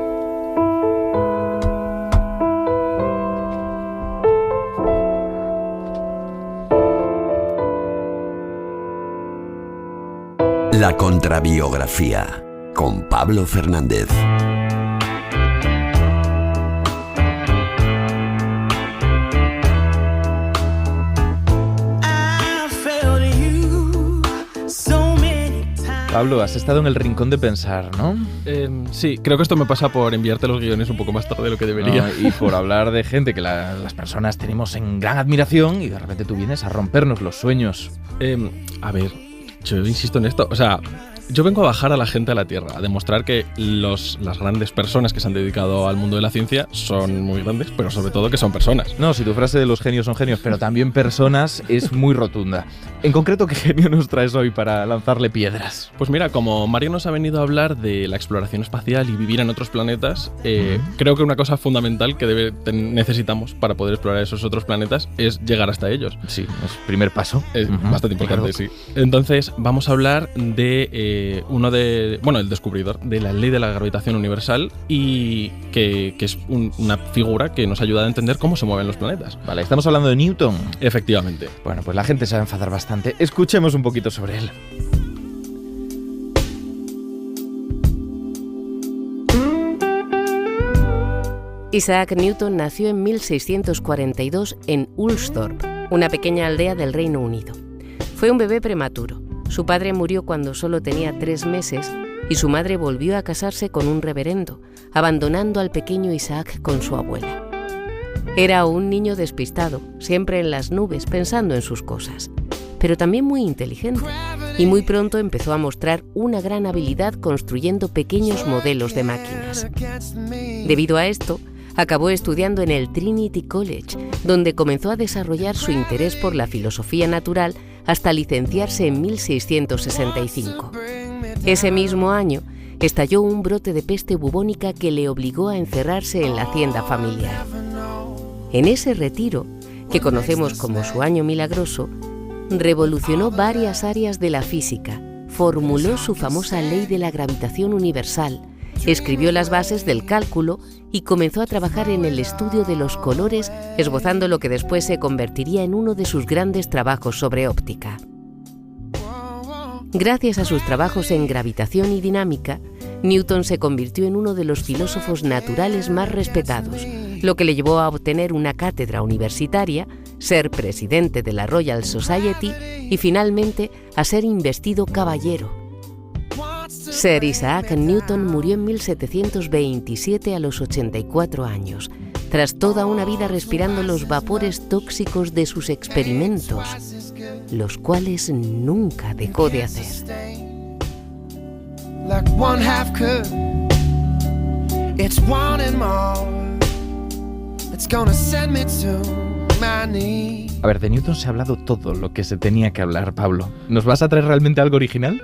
La contrabiografía con Pablo Fernández. Pablo, has estado en el rincón de pensar, ¿no? Sí, creo que esto me pasa por enviarte los guiones un poco más tarde de lo que debería. No, y por hablar de gente que las personas tenemos en gran admiración y de repente tú vienes a rompernos los sueños. A ver, yo insisto en esto, o sea, yo vengo a bajar a la gente a la Tierra, a demostrar que las grandes personas que se han dedicado al mundo de la ciencia son muy grandes, pero sobre todo que son personas. No, si tu frase de los genios son genios, pero también personas, es muy rotunda. En concreto, ¿qué genio nos traes hoy para lanzarle piedras? Pues mira, como Mario nos ha venido a hablar de la exploración espacial y vivir en otros planetas, creo que una cosa fundamental que necesitamos para poder explorar esos otros planetas es llegar hasta ellos. Sí, es el primer paso. Es bastante importante, sí. Entonces, vamos a hablar de el descubridor de la ley de la gravitación universal y que es una figura que nos ayuda a entender cómo se mueven los planetas. Vale, estamos hablando de Newton. Efectivamente. Bueno, pues la gente se va a enfadar bastante. Escuchemos un poquito sobre él. Isaac Newton nació en 1642 en Woolsthorpe, una pequeña aldea del Reino Unido. Fue un bebé prematuro. Su padre murió cuando solo tenía 3 meses y su madre volvió a casarse con un reverendo, abandonando al pequeño Isaac con su abuela. Era un niño despistado, siempre en las nubes pensando en sus cosas, pero también muy inteligente, y muy pronto empezó a mostrar una gran habilidad construyendo pequeños modelos de máquinas. Debido a esto, acabó estudiando en el Trinity College, donde comenzó a desarrollar su interés por la filosofía natural hasta licenciarse en 1665. Ese mismo año, estalló un brote de peste bubónica que le obligó a encerrarse en la hacienda familiar. En ese retiro, que conocemos como su año milagroso, revolucionó varias áreas de la física, formuló su famosa ley de la gravitación universal, escribió las bases del cálculo y comenzó a trabajar en el estudio de los colores, esbozando lo que después se convertiría en uno de sus grandes trabajos sobre óptica. Gracias a sus trabajos en gravitación y dinámica, Newton se convirtió en uno de los filósofos naturales más respetados, lo que le llevó a obtener una cátedra universitaria, ser presidente de la Royal Society y finalmente a ser investido caballero. Sir Isaac Newton murió en 1727 a los 84 años, tras toda una vida respirando los vapores tóxicos de sus experimentos, los cuales nunca dejó de hacer. A ver, de Newton se ha hablado todo lo que se tenía que hablar, Pablo. ¿Nos vas a traer realmente algo original?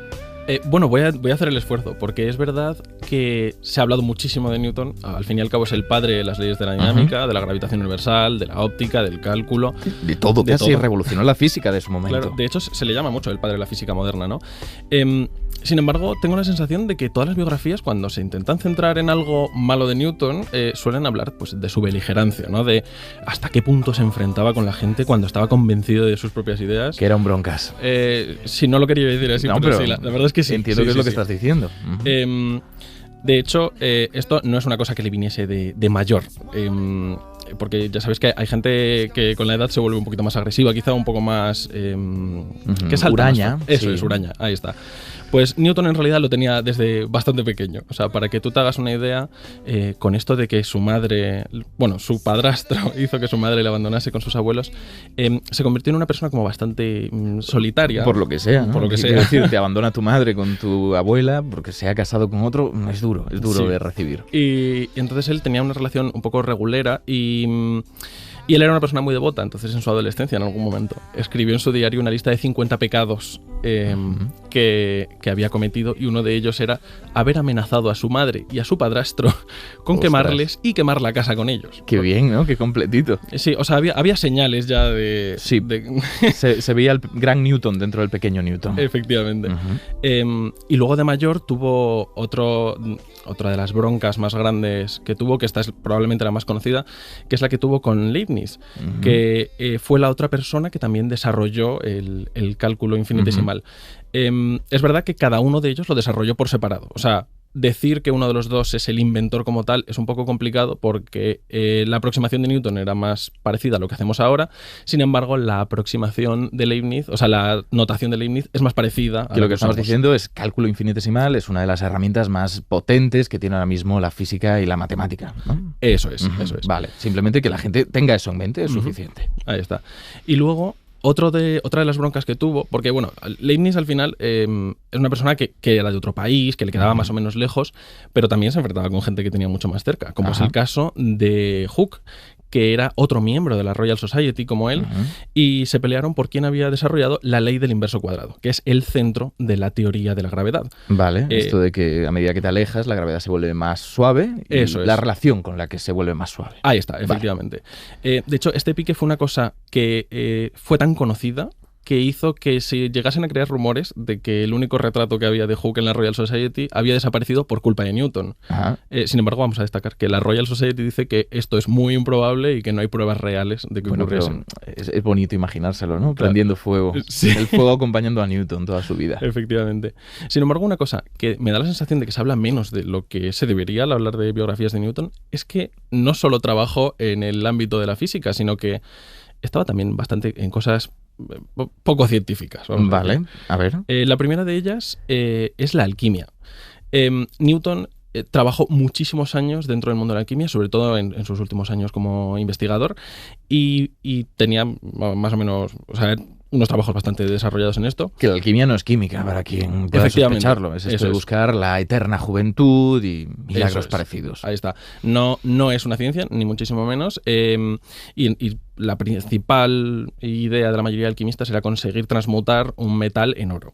Bueno, voy a hacer el esfuerzo, porque es verdad que se ha hablado muchísimo de Newton. Al fin y al cabo es el padre de las leyes de la dinámica, de la gravitación universal, de la óptica, del cálculo. De todo, casi revolucionó la física de su momento. Claro, de hecho se le llama mucho el padre de la física moderna, ¿no? Sin embargo, tengo la sensación de que todas las biografías, cuando se intentan centrar en algo malo de Newton, suelen hablar pues, de su beligerancia, ¿no? De hasta qué punto se enfrentaba con la gente cuando estaba convencido de sus propias ideas. Que era un broncas. Sí, no lo quería decir así, no, pero sí, la verdad es que sí. Entiendo sí, qué es sí, lo que estás diciendo. De hecho, esto no es una cosa que le viniese de mayor. porque ya sabéis que hay gente que con la edad se vuelve un poquito más agresiva, quizá un poco más... que salta huraña. Más. Eso sí. es, huraña, ahí está. Pues Newton en realidad lo tenía desde bastante pequeño. O sea, para que tú te hagas una idea, con esto de que su madre, bueno, su padrastro hizo que su madre le abandonase con sus abuelos, se convirtió en una persona como bastante solitaria. Por lo que sea, ¿no? Por lo que sea. Quiero decir, te abandona tu madre con tu abuela porque se ha casado con otro, es duro sí. de recibir. Y entonces él tenía una relación un poco regulera y él era una persona muy devota. Entonces en su adolescencia, en algún momento, escribió en su diario una lista de 50 pecados que había cometido, y uno de ellos era haber amenazado a su madre y a su padrastro con quemarles y quemar la casa con ellos. Qué bien, ¿no? Qué completito. Sí, o sea, había señales ya de... Sí, se veía el gran Newton dentro del pequeño Newton. Efectivamente. Y luego de mayor tuvo otra de las broncas más grandes que tuvo, que esta es probablemente la más conocida, que es la que tuvo con Leibniz, que fue la otra persona que también desarrolló el cálculo infinitesimal. Es verdad que cada uno de ellos lo desarrolló por separado. O sea, decir que uno de los dos es el inventor como tal es un poco complicado, porque la aproximación de Newton era más parecida a lo que hacemos ahora. Sin embargo, la aproximación de Leibniz, o sea, la notación de Leibniz es más parecida a lo que estamos diciendo es cálculo infinitesimal, es una de las herramientas más potentes que tiene ahora mismo la física y la matemática, ¿no? Eso es. Vale, simplemente que la gente tenga eso en mente es suficiente. Ahí está. Y luego... otra de las broncas que tuvo, porque bueno, Leibniz al final es una persona que era de otro país, que le quedaba más o menos lejos, pero también se enfrentaba con gente que tenía mucho más cerca, como es el caso de Hooke, que era otro miembro de la Royal Society como él, y se pelearon por quién había desarrollado la ley del inverso cuadrado, que es el centro de la teoría de la gravedad. Vale, esto de que a medida que te alejas la gravedad se vuelve más suave, y eso es la relación con la que se vuelve más suave. Ahí está, efectivamente. Vale. De hecho, este pique fue una cosa que fue tan conocida que hizo que se llegasen a crear rumores de que el único retrato que había de Hooke en la Royal Society había desaparecido por culpa de Newton. Sin embargo, vamos a destacar que la Royal Society dice que esto es muy improbable y que no hay pruebas reales de que ocurriese. Es bonito imaginárselo, ¿no? Claro. Prendiendo fuego. Sí. El fuego acompañando a Newton toda su vida. Efectivamente. Sin embargo, una cosa que me da la sensación de que se habla menos de lo que se debería al hablar de biografías de Newton es que no solo trabajó en el ámbito de la física, sino que estaba también bastante en cosas poco científicas. Vale, a ver. La primera de ellas es la alquimia. Newton trabajó muchísimos años dentro del mundo de la alquimia, sobre todo en sus últimos años como investigador, y tenía más o menos... O sea, unos trabajos bastante desarrollados en esto. Que la alquimia no es química, para quien pueda sospecharlo. Es esto de buscar la eterna juventud y milagros parecidos. Ahí está. No es una ciencia, ni muchísimo menos. Y la principal idea de la mayoría de alquimistas era conseguir transmutar un metal en oro.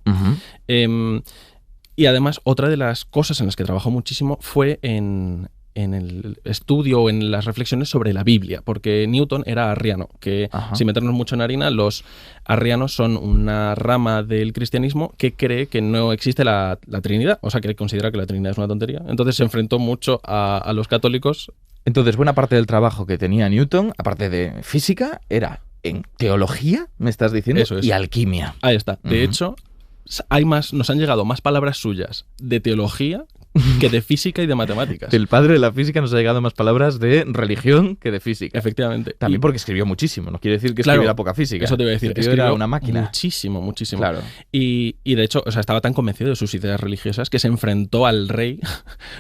Y además, otra de las cosas en las que trabajó muchísimo fue en el estudio o en las reflexiones sobre la Biblia, porque Newton era arriano, que sin meternos mucho en harina, los arrianos son una rama del cristianismo que cree que no existe la Trinidad, o sea, que considera que la Trinidad es una tontería. Entonces se enfrentó mucho a los católicos. Entonces, buena parte del trabajo que tenía Newton, aparte de física, era en teología, me estás diciendo, eso es, y alquimia. Ahí está. De hecho, nos han llegado más palabras suyas de teología que de física y de matemáticas. Del padre de la física nos ha llegado más palabras de religión que de física. Efectivamente. También porque escribió muchísimo, no quiere decir que escribiera poca física. Eso te iba a decir. Era una máquina. Muchísimo. Claro. Y de hecho, o sea, estaba tan convencido de sus ideas religiosas que se enfrentó al rey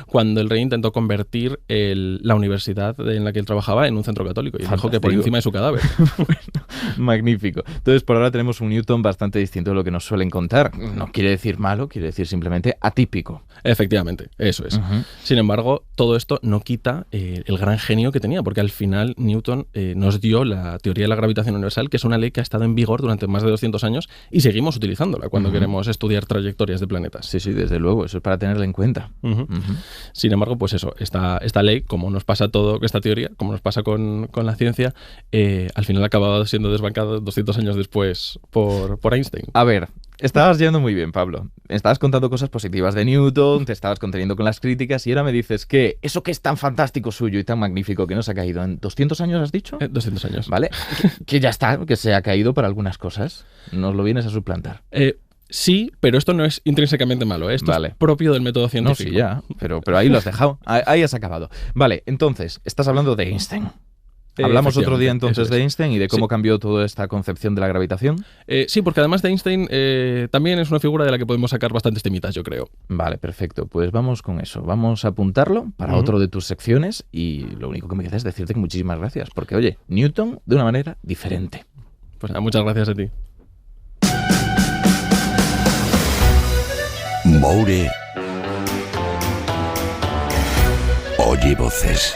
cuando el rey intentó convertir la universidad en la que él trabajaba en un centro católico, y dijo que por encima de su cadáver. Bueno, magnífico. Entonces, por ahora tenemos un Newton bastante distinto de lo que nos suelen contar. No quiere decir malo, quiere decir simplemente atípico. Efectivamente. Eso es. Sin embargo, todo esto no quita el gran genio que tenía, porque al final Newton nos dio la teoría de la gravitación universal, que es una ley que ha estado en vigor durante más de 200 años y seguimos utilizándola cuando queremos estudiar trayectorias de planetas. Sí, desde luego, eso es para tenerla en cuenta. Sin embargo, pues eso, esta ley, como nos pasa todo, esta teoría, como nos pasa con la ciencia, al final ha acabado siendo desbancada 200 años después por Einstein. A ver, estabas yendo muy bien, Pablo. Estabas contando cosas positivas de Newton, te estabas conteniendo con las críticas y ahora me dices que eso que es tan fantástico suyo y tan magnífico que nos ha caído en 200 años, ¿has dicho? 200 años. Vale, que ya está, que se ha caído para algunas cosas. Nos lo vienes a suplantar. Sí, pero esto no es intrínsecamente malo. Esto es propio del método científico. No, sí, ya, pero ahí lo has dejado. Ahí has acabado. Vale, entonces, estás hablando de Einstein. Hablamos otro día entonces Eso es. de Einstein y de cómo Sí. cambió toda esta concepción de la gravitación. Sí, porque además de Einstein también es una figura de la que podemos sacar bastantes temitas, yo creo. Vale, perfecto. Pues vamos con eso. Vamos a apuntarlo para otro de tus secciones y lo único que me queda es decirte que muchísimas gracias. Porque, oye, Newton de una manera diferente. Pues nada, muchas gracias a ti. Moure oye voces.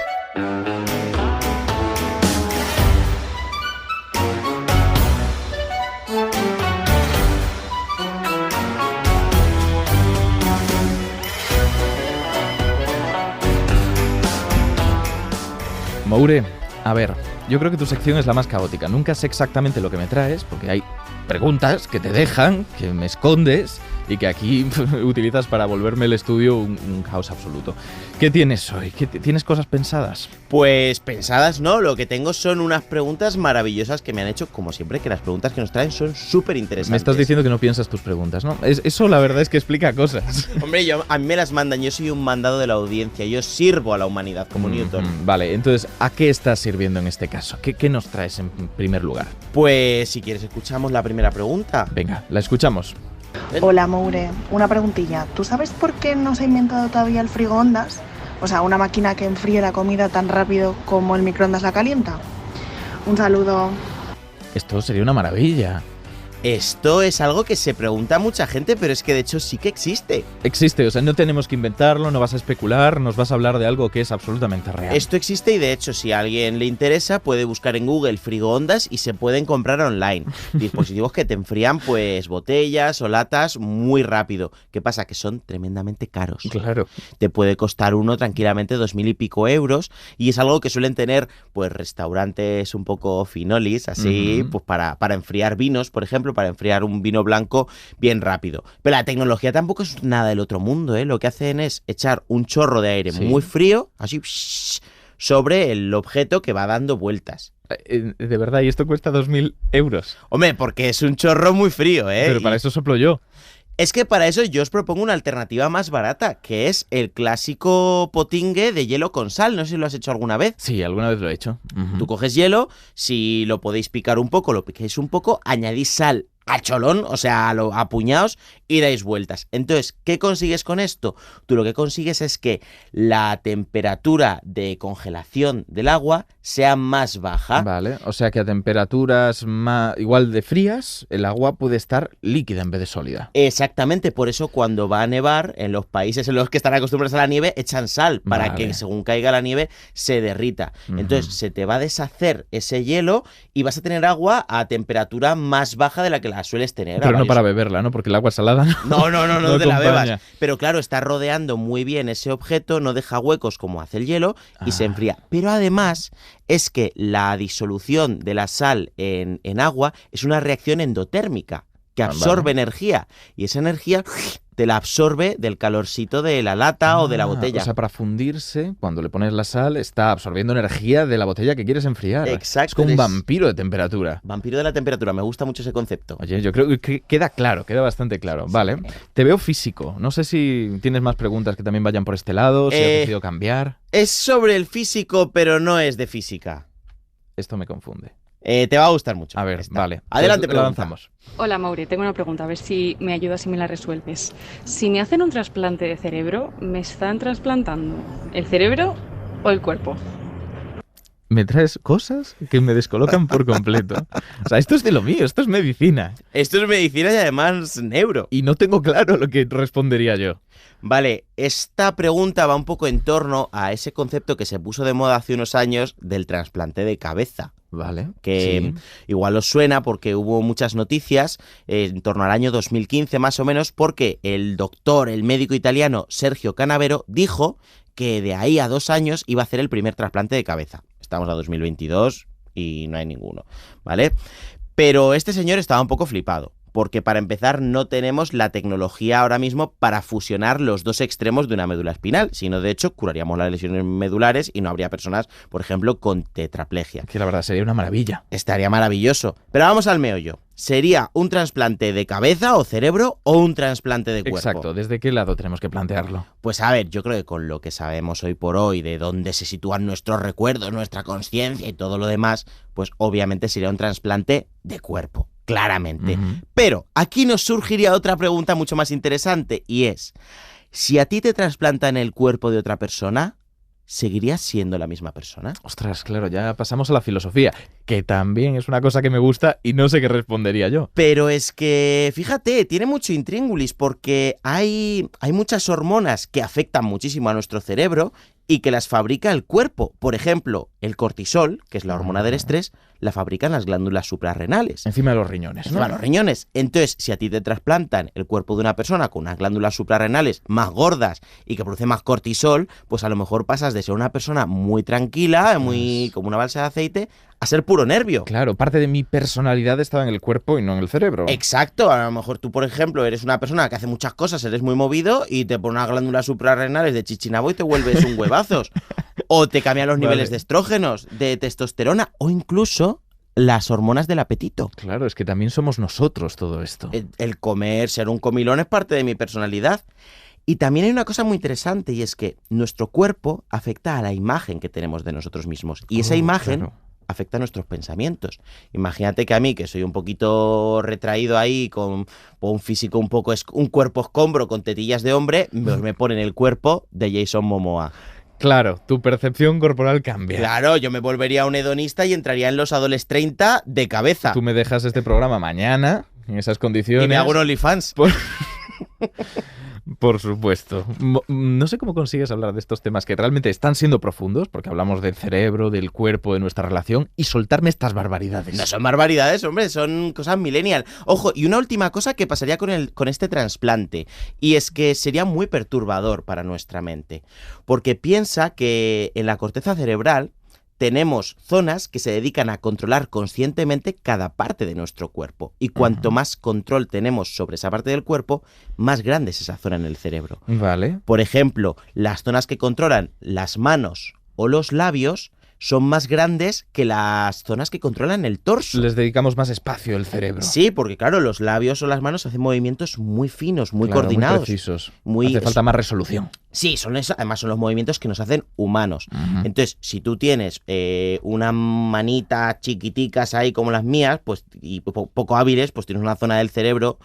Moure, a ver, yo creo que tu sección es la más caótica. Nunca sé exactamente lo que me traes, porque hay preguntas que te dejan, que me escondes y que aquí utilizas para volverme el estudio un caos absoluto. ¿Qué tienes hoy? ¿Tienes cosas pensadas? Pues pensadas no, lo que tengo son unas preguntas maravillosas que me han hecho, como siempre, que las preguntas que nos traen son súper interesantes. Me estás diciendo que no piensas tus preguntas, ¿no? Eso la verdad es que explica cosas. Hombre, a mí me las mandan, yo soy un mandado de la audiencia, yo sirvo a la humanidad como Newton. Vale, entonces, ¿a qué estás sirviendo en este caso? ¿Qué nos traes en primer lugar? Pues si quieres escuchamos la primera pregunta. Venga, la escuchamos. Hola Moure, una preguntilla. ¿Tú sabes por qué no se ha inventado todavía el frigoondas? O sea, una máquina que enfríe la comida tan rápido como el microondas la calienta. Un saludo. Esto sería una maravilla. Esto es algo que se pregunta a mucha gente, pero es que de hecho sí que existe. Existe, o sea, no tenemos que inventarlo, no vas a especular, nos vas a hablar de algo que es absolutamente real. Esto existe y de hecho si a alguien le interesa puede buscar en Google frigoondas y se pueden comprar online. Dispositivos que te enfrían pues botellas o latas muy rápido. ¿Qué pasa? Que son tremendamente caros. Claro. Te puede costar uno tranquilamente 2.000 y pico euros y es algo que suelen tener pues restaurantes un poco finolis, así, pues para enfriar vinos, por ejemplo, para enfriar un vino blanco bien rápido. Pero la tecnología tampoco es nada del otro mundo, ¿eh? Lo que hacen es echar un chorro de aire muy frío, así, sobre el objeto que va dando vueltas. De verdad, ¿y esto cuesta 2.000 euros? Hombre, porque es un chorro muy frío, ¿eh? Pero para eso soplo yo. Es que para eso yo os propongo una alternativa más barata, que es el clásico potingue de hielo con sal. No sé si lo has hecho alguna vez. Sí, alguna vez lo he hecho. Tú coges hielo, si lo podéis picar un poco, lo picáis un poco, añadís sal a cholón, o sea, a puñados, y dais vueltas. Entonces, ¿qué consigues con esto? Tú lo que consigues es que la temperatura de congelación del agua sea más baja. Vale, o sea que a temperaturas igual de frías, el agua puede estar líquida en vez de sólida. Exactamente, por eso cuando va a nevar, en los países en los que están acostumbrados a la nieve, echan sal para que según caiga la nieve se derrita. Entonces, se te va a deshacer ese hielo y vas a tener agua a temperatura más baja de la que la sueles tener. Pero no para beberla, ¿no? Porque el agua salada no te la acompaña. bebas. Pero claro, está rodeando muy bien ese objeto, no deja huecos como hace el hielo y se enfría. Pero además es que la disolución de la sal en agua es una reacción endotérmica que absorbe energía y esa energía te la absorbe del calorcito de la lata o de la botella. O sea, para fundirse, cuando le pones la sal, está absorbiendo energía de la botella que quieres enfriar. Exacto. Es como un vampiro de temperatura. Vampiro de la temperatura, me gusta mucho ese concepto. Oye, yo creo que queda claro, queda bastante claro. Vale, te veo físico. No sé si tienes más preguntas que también vayan por este lado, si has decidido cambiar. Es sobre el físico, pero no es de física. Esto me confunde. Te va a gustar mucho. A ver, vale. Adelante, pues avanzamos. Hola Mauri, tengo una pregunta, a ver si me ayudas y me la resuelves. Si me hacen un trasplante de cerebro, ¿me están trasplantando el cerebro o el cuerpo? Me traes cosas que me descolocan por completo. O sea, esto es de lo mío, esto es medicina. Esto es medicina y además neuro. Y no tengo claro lo que respondería yo. Vale, esta pregunta va un poco en torno a ese concepto que se puso de moda hace unos años del trasplante de cabeza. Vale. Que igual os suena porque hubo muchas noticias en torno al año 2015 más o menos, porque el médico italiano Sergio Canavero dijo que de ahí a 2 años iba a hacer el primer trasplante de cabeza. Estamos a 2022 y no hay ninguno, ¿vale? Pero este señor estaba un poco flipado, porque para empezar no tenemos la tecnología ahora mismo para fusionar los dos extremos de una médula espinal, sino de hecho curaríamos las lesiones medulares y no habría personas, por ejemplo, con tetraplegia. Que la verdad sería una maravilla. Estaría maravilloso. Pero vamos al meollo. ¿Sería un trasplante de cabeza o cerebro o un trasplante de cuerpo? Exacto, ¿desde qué lado tenemos que plantearlo? Pues a ver, yo creo que con lo que sabemos hoy por hoy, de dónde se sitúan nuestros recuerdos, nuestra conciencia y todo lo demás, pues obviamente sería un trasplante de cuerpo, claramente. Pero aquí nos surgiría otra pregunta mucho más interesante, y es, si a ti te trasplantan el cuerpo de otra persona, ¿seguirías siendo la misma persona? Ostras, claro, ya pasamos a la filosofía, que también es una cosa que me gusta y no sé qué respondería yo. Pero es que, fíjate, tiene mucho intríngulis porque hay muchas hormonas que afectan muchísimo a nuestro cerebro y que las fabrica el cuerpo. Por ejemplo, el cortisol, que es la hormona del estrés, la fabrican las glándulas suprarrenales. Encima de los riñones, ¿no? Encima de los riñones. Entonces, si a ti te trasplantan el cuerpo de una persona con unas glándulas suprarrenales más gordas y que produce más cortisol, pues a lo mejor pasas de ser una persona muy tranquila, muy como una balsa de aceite, a ser puro nervio. Claro, parte de mi personalidad estaba en el cuerpo y no en el cerebro. Exacto, a lo mejor tú, por ejemplo, eres una persona que hace muchas cosas, eres muy movido y te pones unas glándulas suprarrenales de chichinabo y te vuelves un huevazos. O te cambian los niveles de estrógenos, de testosterona o incluso las hormonas del apetito. Claro, es que también somos nosotros todo esto. El comer, ser un comilón es parte de mi personalidad. Y también hay una cosa muy interesante y es que nuestro cuerpo afecta a la imagen que tenemos de nosotros mismos. Y esa imagen afecta a nuestros pensamientos. Imagínate que a mí, que soy un poquito retraído ahí, con un físico un cuerpo escombro con tetillas de hombre, me ponen el cuerpo de Jason Momoa. Claro, tu percepción corporal cambia. Claro, yo me volvería un hedonista y entraría en los Adoles 30 de cabeza. Tú me dejas este programa mañana, en esas condiciones. Y me hago un OnlyFans. Por supuesto. No sé cómo consigues hablar de estos temas que realmente están siendo profundos, porque hablamos del cerebro, del cuerpo, de nuestra relación, y soltarme estas barbaridades. No son barbaridades, hombre, son cosas millennial. Ojo, y una última cosa que pasaría con este trasplante, y es que sería muy perturbador para nuestra mente, porque piensa que en la corteza cerebral tenemos zonas que se dedican a controlar conscientemente cada parte de nuestro cuerpo. Y cuanto más control tenemos sobre esa parte del cuerpo, más grande es esa zona en el cerebro. Vale. Por ejemplo, las zonas que controlan las manos o los labios son más grandes que las zonas que controlan el torso. Les dedicamos más espacio al cerebro. Sí, porque claro, los labios o las manos hacen movimientos muy finos, muy coordinados. Muy precisos. Hace falta más resolución. Sí, además son los movimientos que nos hacen humanos. Entonces, si tú tienes unas manitas chiquiticas ahí como las mías, pues y poco hábiles, pues tienes una zona del cerebro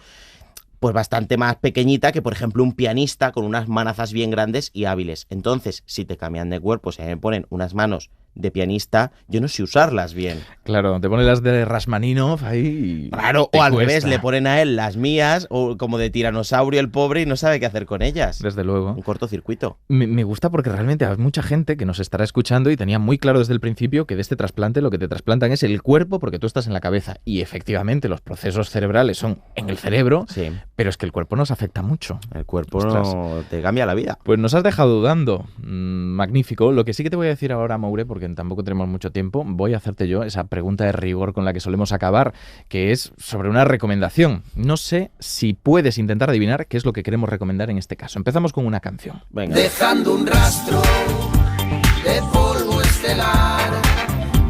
pues bastante más pequeñita que, por ejemplo, un pianista con unas manazas bien grandes y hábiles. Entonces, si te cambian de cuerpo, si me ponen unas manos de pianista, yo no sé usarlas bien. Claro, te ponen las de Rachmaninoff ahí. Claro, o al revés, le ponen a él las mías, o como de tiranosaurio el pobre, y no sabe qué hacer con ellas. Desde luego. Un cortocircuito. Me gusta porque realmente hay mucha gente que nos estará escuchando y tenía muy claro desde el principio que de este trasplante lo que te trasplantan es el cuerpo porque tú estás en la cabeza. Y efectivamente los procesos cerebrales son en el cerebro, sí, pero es que el cuerpo nos afecta mucho. El cuerpo no te cambia la vida. Pues nos has dejado dudando. Magnífico. Lo que sí que te voy a decir ahora, Maure, porque tampoco tenemos mucho tiempo, voy a hacerte yo esa pregunta de rigor con la que solemos acabar, que es sobre una recomendación. No sé si puedes intentar adivinar qué es lo que queremos recomendar en este caso. Empezamos con una canción. Venga. Dejando un rastro de polvo estelar,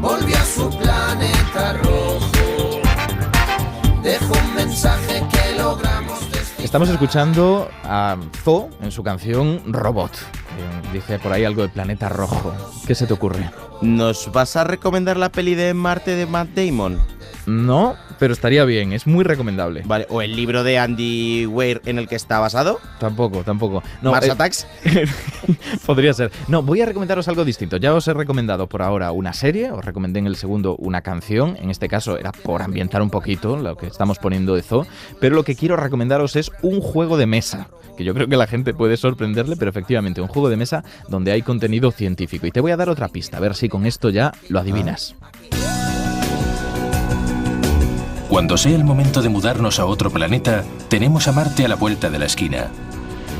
volvió a su planeta rojo. Dejó un mensaje que logramos. Estamos escuchando a Zo en su canción Robot. Dice por ahí algo de planeta rojo. ¿Qué se te ocurre? ¿Nos vas a recomendar la peli de Marte de Matt Damon? No, pero estaría bien, es muy recomendable. Vale, ¿o el libro de Andy Weir en el que está basado? Tampoco. No, ¿Mars Attacks? Podría ser. No, voy a recomendaros algo distinto. Ya os he recomendado por ahora una serie, os recomendé en el segundo una canción. En este caso era por ambientar un poquito lo que estamos poniendo de Zo. Pero lo que quiero recomendaros es un juego de mesa, que yo creo que la gente puede sorprenderle, pero efectivamente un juego de mesa donde hay contenido científico. Y te voy a dar otra pista, a ver si con esto ya lo adivinas. Cuando sea el momento de mudarnos a otro planeta, tenemos a Marte a la vuelta de la esquina.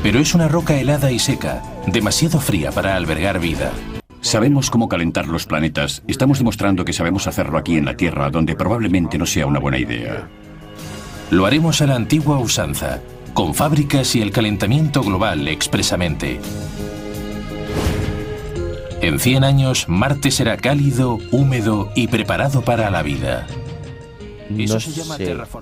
Pero es una roca helada y seca, demasiado fría para albergar vida. Sabemos cómo calentar los planetas. Estamos demostrando que sabemos hacerlo aquí en la Tierra, donde probablemente no sea una buena idea. Lo haremos a la antigua usanza, con fábricas y el calentamiento global expresamente. En 100 años, Marte será cálido, húmedo y preparado para la vida.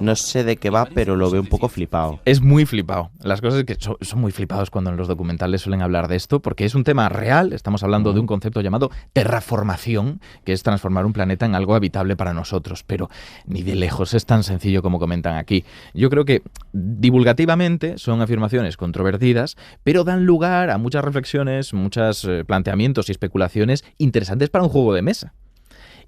No sé de qué va, pero lo veo un poco flipado. Es muy flipado. Las cosas es que son muy flipados cuando en los documentales suelen hablar de esto, porque es un tema real. Estamos hablando de un concepto llamado terraformación, que es transformar un planeta en algo habitable para nosotros, pero ni de lejos es tan sencillo como comentan aquí. Yo creo que divulgativamente son afirmaciones controvertidas, pero dan lugar a muchas reflexiones, muchos planteamientos y especulaciones interesantes para un juego de mesa.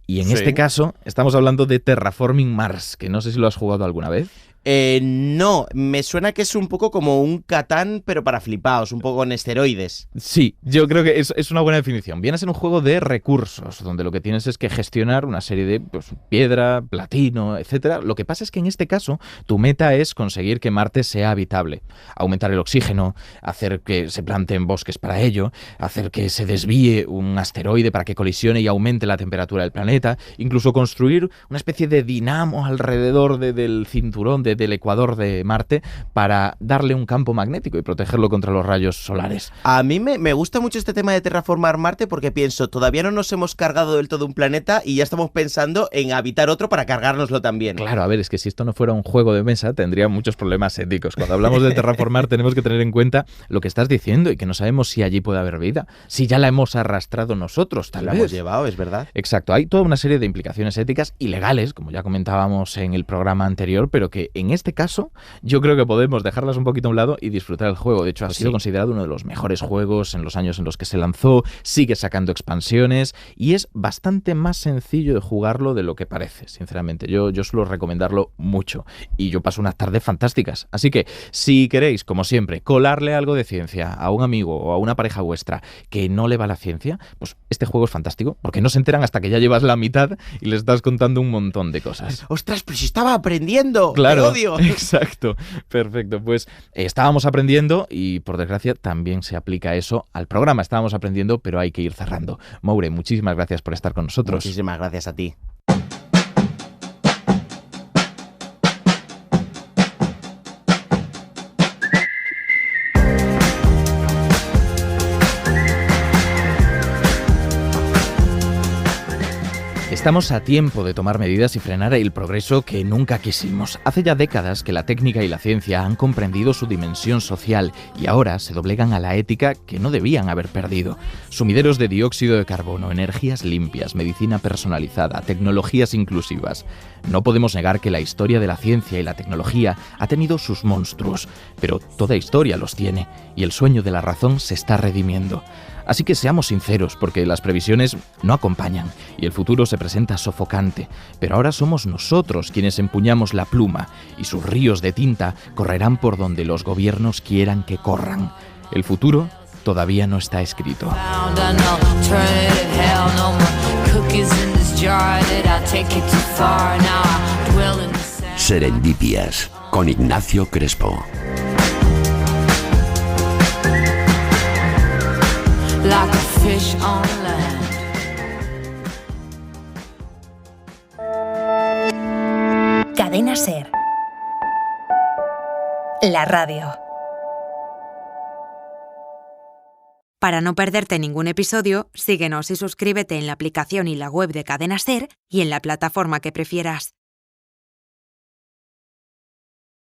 Y en este caso estamos hablando de Terraforming Mars, que no sé si lo has jugado alguna vez. No, me suena que es un poco como un Catán, pero para flipaos, un poco con esteroides. Sí, yo creo que es una buena definición. Viene a ser un juego de recursos, donde lo que tienes es que gestionar una serie de piedra, platino, etcétera. Lo que pasa es que en este caso tu meta es conseguir que Marte sea habitable, aumentar el oxígeno, hacer que se planten bosques para ello, hacer que se desvíe un asteroide para que colisione y aumente la temperatura del planeta, incluso construir una especie de dinamo alrededor del cinturón del ecuador de Marte para darle un campo magnético y protegerlo contra los rayos solares. A mí me gusta mucho este tema de terraformar Marte porque pienso, todavía no nos hemos cargado del todo un planeta y ya estamos pensando en habitar otro para cargárnoslo también. Claro, a ver, es que si esto no fuera un juego de mesa tendría muchos problemas éticos. Cuando hablamos de terraformar tenemos que tener en cuenta lo que estás diciendo y que no sabemos si allí puede haber vida, si ya la hemos arrastrado nosotros, tal vez. La hemos llevado, es verdad. Exacto, hay toda una serie de implicaciones éticas y legales, como ya comentábamos en el programa anterior, pero que en este caso yo creo que podemos dejarlas un poquito a un lado y disfrutar el juego. De hecho, ha sido considerado uno de los mejores juegos en los años en los que se lanzó, sigue sacando expansiones y es bastante más sencillo de jugarlo de lo que parece, sinceramente. Yo suelo recomendarlo mucho y yo paso unas tardes fantásticas. Así que, si queréis, como siempre, colarle algo de ciencia a un amigo o a una pareja vuestra que no le va la ciencia, pues este juego es fantástico, porque no se enteran hasta que ya llevas la mitad y les estás contando un montón de cosas. ¡Ostras, pero si estaba aprendiendo! ¡Claro! ¡Te odio! Exacto, perfecto. Pues estábamos aprendiendo y por desgracia también se aplica eso al programa. Estábamos aprendiendo, pero hay que ir cerrando. Moure, muchísimas gracias por estar con nosotros. Muchísimas gracias a ti. Estamos a tiempo de tomar medidas y frenar el progreso que nunca quisimos. Hace ya décadas que la técnica y la ciencia han comprendido su dimensión social y ahora se doblegan a la ética que no debían haber perdido. Sumideros de dióxido de carbono, energías limpias, medicina personalizada, tecnologías inclusivas. No podemos negar que la historia de la ciencia y la tecnología ha tenido sus monstruos, pero toda historia los tiene y el sueño de la razón se está redimiendo. Así que seamos sinceros, porque las previsiones no acompañan y el futuro se presenta sofocante. Pero ahora somos nosotros quienes empuñamos la pluma y sus ríos de tinta correrán por donde los gobiernos quieran que corran. El futuro todavía no está escrito. Serendipias, con Ignacio Crespo. Like a fish on land. Cadena SER. La radio. Para no perderte ningún episodio, síguenos y suscríbete en la aplicación y la web de Cadena SER y en la plataforma que prefieras.